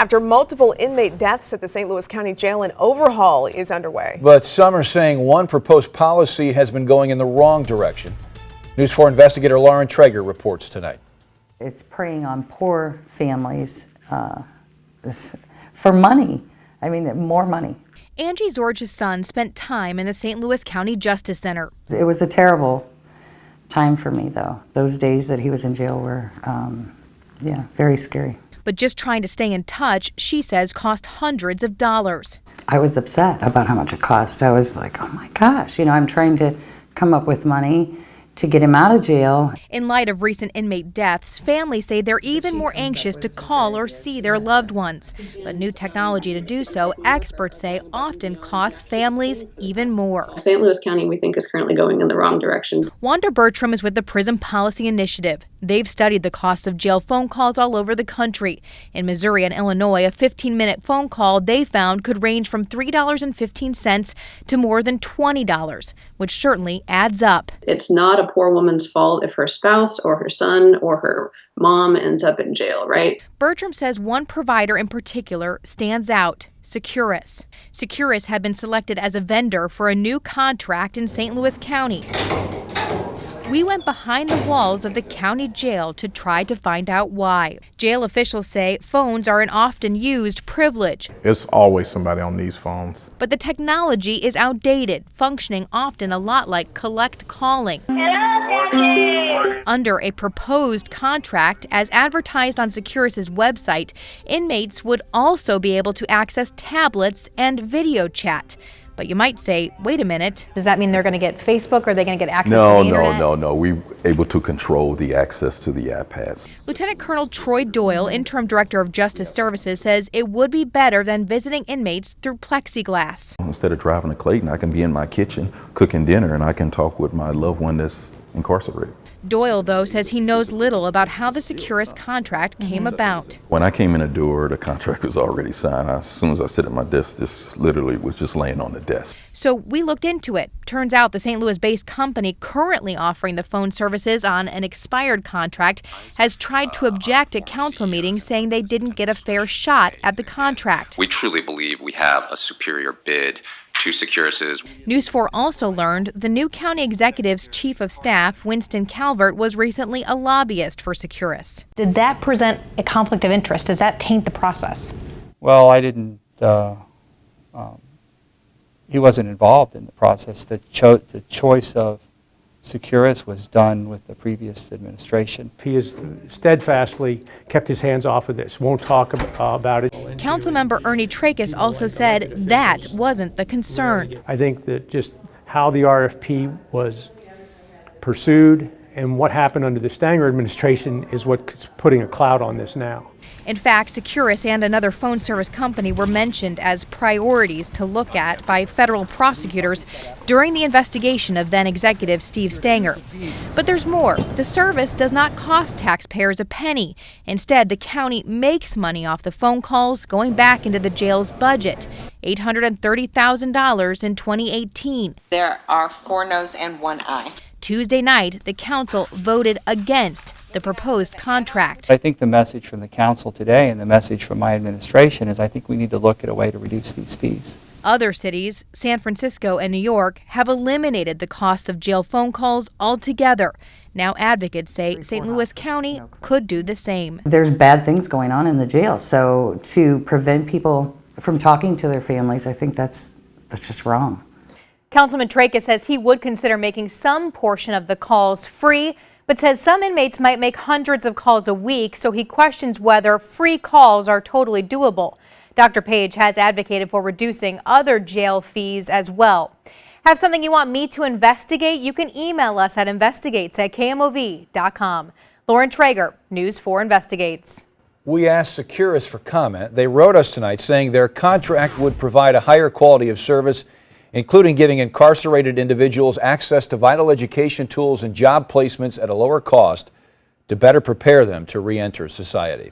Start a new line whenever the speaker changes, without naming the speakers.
After multiple inmate deaths at the St. Louis County Jail, an overhaul is underway.
But some are saying one proposed policy has been going in the wrong direction. News 4 investigator Lauren Traeger reports tonight.
It's preying on poor families for money. I mean, more money.
Angie Zorge's son spent time in the St. Louis County Justice Center.
It was a terrible time for me, though. Those days that he was in jail were, very scary.
But just trying to stay in touch, she says, cost hundreds of dollars.
I was upset about how much it cost. I was like, oh my gosh, I'm trying to come up with money to get him out of jail.
In light of recent inmate deaths, families say they're even more anxious to call or see their loved ones. But new technology to do so, experts say, often costs families even more.
St. Louis County, we think, is currently going in the wrong direction.
Wanda Bertram is with the Prison Policy Initiative. They've studied the cost of jail phone calls all over the country. In Missouri and Illinois, a 15-minute phone call they found could range from $3.15 to more than $20, which certainly adds up.
It's not a poor woman's fault if her spouse or her son or her mom ends up in jail, right?
Bertram says one provider in particular stands out, Securus. Securus had been selected as a vendor for a new contract in St. Louis County. We went behind the walls of the county jail to try to find out why. Jail officials say phones are an often used privilege.
There's always somebody on these phones.
But the technology is outdated, functioning often a lot like collect calling. Under a proposed contract, as advertised on Securus's website, inmates would also be able to access tablets and video chat. But you might say, wait a minute, does that mean they're going to get Facebook or are they going to get access to the internet?
No. We're able to control the access to the iPads.
Lieutenant Colonel Troy Doyle, Interim Director of Justice Services, says it would be better than visiting inmates through plexiglass.
Instead of driving to Clayton, I can be in my kitchen cooking dinner and I can talk with my loved one that's incarcerated.
Doyle, though, says he knows little about how the Securus contract came about.
When I came in the door, the contract was already signed. As soon as I sit at my desk, this literally was just laying on the desk.
So we looked into it. Turns out the St. Louis-based company currently offering the phone services on an expired contract has tried to object at council meetings, saying they didn't get a fair shot at the contract.
We truly believe we have a superior bid to Securus's.
News 4 also learned the new county executive's chief of staff, Winston Calvert, was recently a lobbyist for Securus.
Did that present a conflict of interest? Does that taint the process?
Well, I didn't, he wasn't involved in the process. The choice of Securus was done with the previous administration.
He has steadfastly kept his hands off of this, won't talk about it.
Councilmember Ernie Trachis also said that wasn't the concern.
I think that just how the RFP was pursued and what happened under the Stanger administration is what's putting a cloud on this now.
In fact, Securus and another phone service company were mentioned as priorities to look at by federal prosecutors during the investigation of then-executive Steve Stanger. But there's more. The service does not cost taxpayers a penny. Instead, the county makes money off the phone calls going back into the jail's budget, $830,000 in 2018.
There are 4 noes and 1 aye.
Tuesday night, the council voted against the proposed contract.
I think the message from the council today and the message from my administration is I think we need to look at a way to reduce these fees.
Other cities, San Francisco and New York, have eliminated the cost of jail phone calls altogether. Now advocates say St. Louis County could do the same.
There's bad things going on in the jail, so to prevent people from talking to their families, I think that's just wrong.
Councilman Trachis says he would consider making some portion of the calls free, but says some inmates might make hundreds of calls a week, so he questions whether free calls are totally doable. Dr. Page has advocated for reducing other jail fees as well. Have something you want me to investigate? You can email us at investigates@kmov.com. Lauren Traeger, News 4 Investigates.
We asked Securus for comment. They wrote us tonight saying their contract would provide a higher quality of service, including giving incarcerated individuals access to vital education tools and job placements at a lower cost to better prepare them to re-enter society.